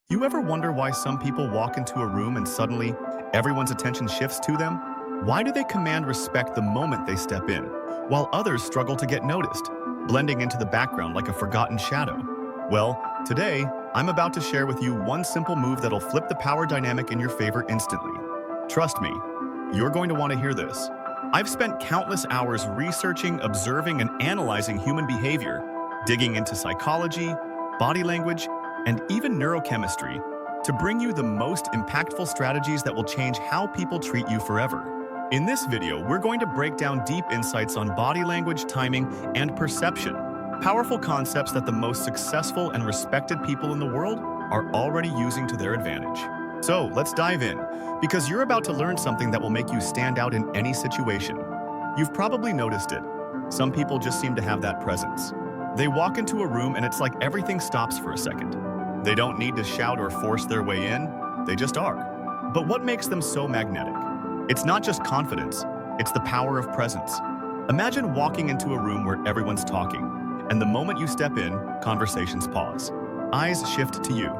You ever wonder why some people walk into a room and suddenly everyone's attention shifts to them? Why do they command respect the moment they step in, while others struggle to get noticed, blending into the background like a forgotten shadow? Well, today, I'm about to share with you one simple move that'll flip the power dynamic in your favor instantly. Trust me, you're going to want to hear this. I've spent countless hours researching, observing, and analyzing human behavior, digging into psychology, body language, and even neurochemistry to bring you the most impactful strategies that will change how people treat you forever. In this video, we're going to break down deep insights on body language, timing, and perception, powerful concepts that the most successful and respected people in the world are already using to their advantage. So let's dive in, because you're about to learn something that will make you stand out in any situation. You've probably noticed it. Some people just seem to have that presence. They walk into a room and it's like everything stops for a second. They don't need to shout or force their way in, they just are. But what makes them so magnetic? It's not just confidence, it's the power of presence. Imagine walking into a room where everyone's talking, and the moment you step in, conversations pause. Eyes shift to you.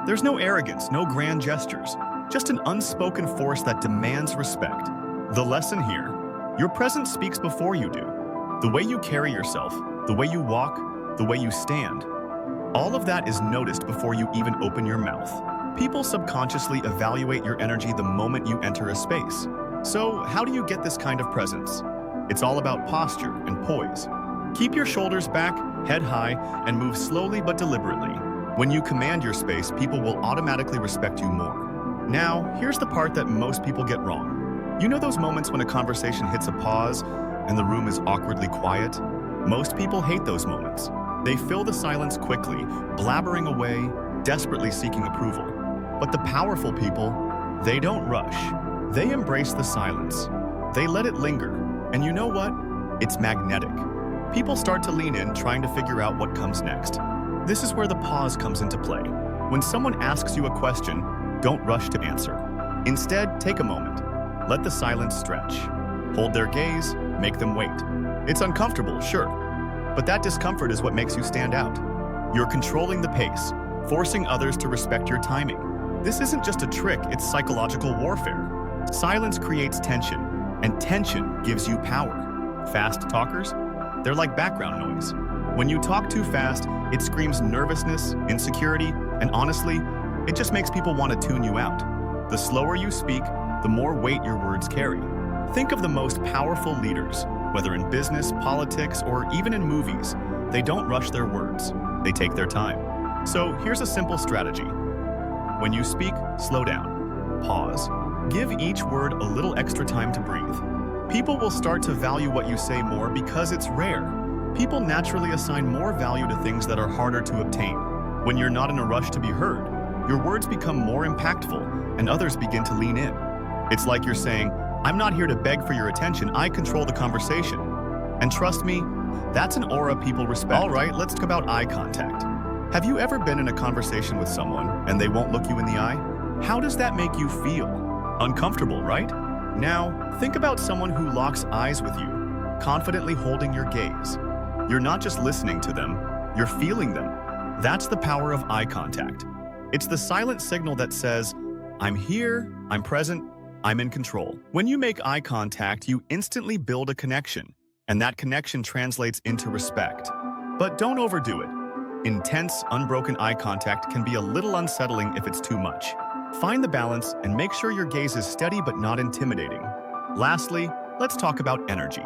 There's no arrogance, no grand gestures, just an unspoken force that demands respect. The lesson here: your presence speaks before you do. The way you carry yourself, the way you walk, the way you stand, all of that is noticed before you even open your mouth. People subconsciously evaluate your energy the moment you enter a space. So, how do you get this kind of presence? It's all about posture and poise. Keep your shoulders back, head high, and move slowly but deliberately. When you command your space, people will automatically respect you more. Now, here's the part that most people get wrong. You know those moments when a conversation hits a pause and the room is awkwardly quiet? Most people hate those moments. They fill the silence quickly, blabbering away, desperately seeking approval. But the powerful people, they don't rush. They embrace the silence. They let it linger. And you know what? It's magnetic. People start to lean in, trying to figure out what comes next. This is where the pause comes into play. When someone asks you a question, don't rush to answer. Instead, take a moment. Let the silence stretch. Hold their gaze, make them wait. It's uncomfortable, sure. But that discomfort is what makes you stand out. You're controlling the pace, forcing others to respect your timing. This isn't just a trick, it's psychological warfare. Silence creates tension, and tension gives you power. Fast talkers? They're like background noise. When you talk too fast, it screams nervousness, insecurity, and honestly, it just makes people want to tune you out. The slower you speak, the more weight your words carry. Think of the most powerful leaders. Whether in business, politics, or even in movies, they don't rush their words. They take their time. So here's a simple strategy. When you speak, slow down. Pause. Give each word a little extra time to breathe. People will start to value what you say more because it's rare. People naturally assign more value to things that are harder to obtain. When you're not in a rush to be heard, your words become more impactful and others begin to lean in. It's like you're saying, I'm not here to beg for your attention, I control the conversation. And trust me, that's an aura people respect. All right, let's talk about eye contact. Have you ever been in a conversation with someone and they won't look you in the eye? How does that make you feel? Uncomfortable, right? Now, think about someone who locks eyes with you, confidently holding your gaze. You're not just listening to them, you're feeling them. That's the power of eye contact. It's the silent signal that says, I'm here, I'm present, I'm in control. When you make eye contact, you instantly build a connection, and that connection translates into respect. But don't overdo it. Intense, unbroken eye contact can be a little unsettling if it's too much. Find the balance and make sure your gaze is steady but not intimidating. Lastly, let's talk about energy.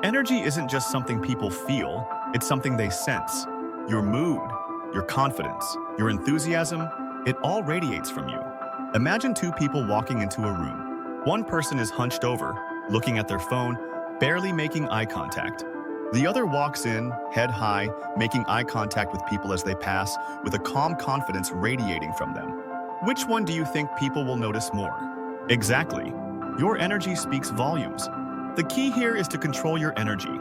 Energy isn't just something people feel, it's something they sense. Your mood, your confidence, your enthusiasm, it all radiates from you. Imagine two people walking into a room. One person is hunched over, looking at their phone, barely making eye contact. The other walks in, head high, making eye contact with people as they pass, with a calm confidence radiating from them. Which one do you think people will notice more? Exactly. Your energy speaks volumes. The key here is to control your energy.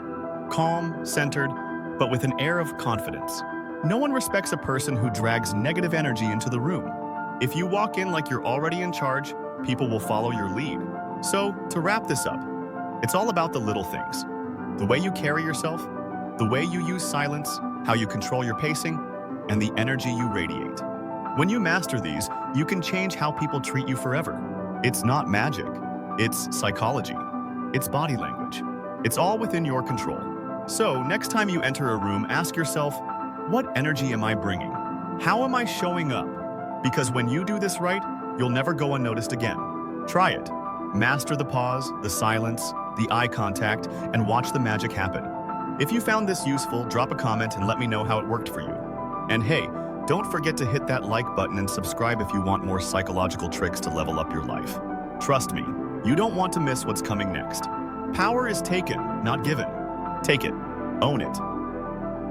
Calm, centered, but with an air of confidence. No one respects a person who drags negative energy into the room. If you walk in like you're already in charge, people will follow your lead. So, to wrap this up, it's all about the little things. The way you carry yourself, the way you use silence, how you control your pacing, and the energy you radiate. When you master these, you can change how people treat you forever. It's not magic. It's psychology. It's body language. It's all within your control. So, next time you enter a room, ask yourself, what energy am I bringing? How am I showing up? Because when you do this right, you'll never go unnoticed again. Try it. Master the pause, the silence, the eye contact, and watch the magic happen. If you found this useful, drop a comment and let me know how it worked for you. And hey, don't forget to hit that like button and subscribe if you want more psychological tricks to level up your life. Trust me, you don't want to miss what's coming next. Power is taken, not given. Take it. Own it.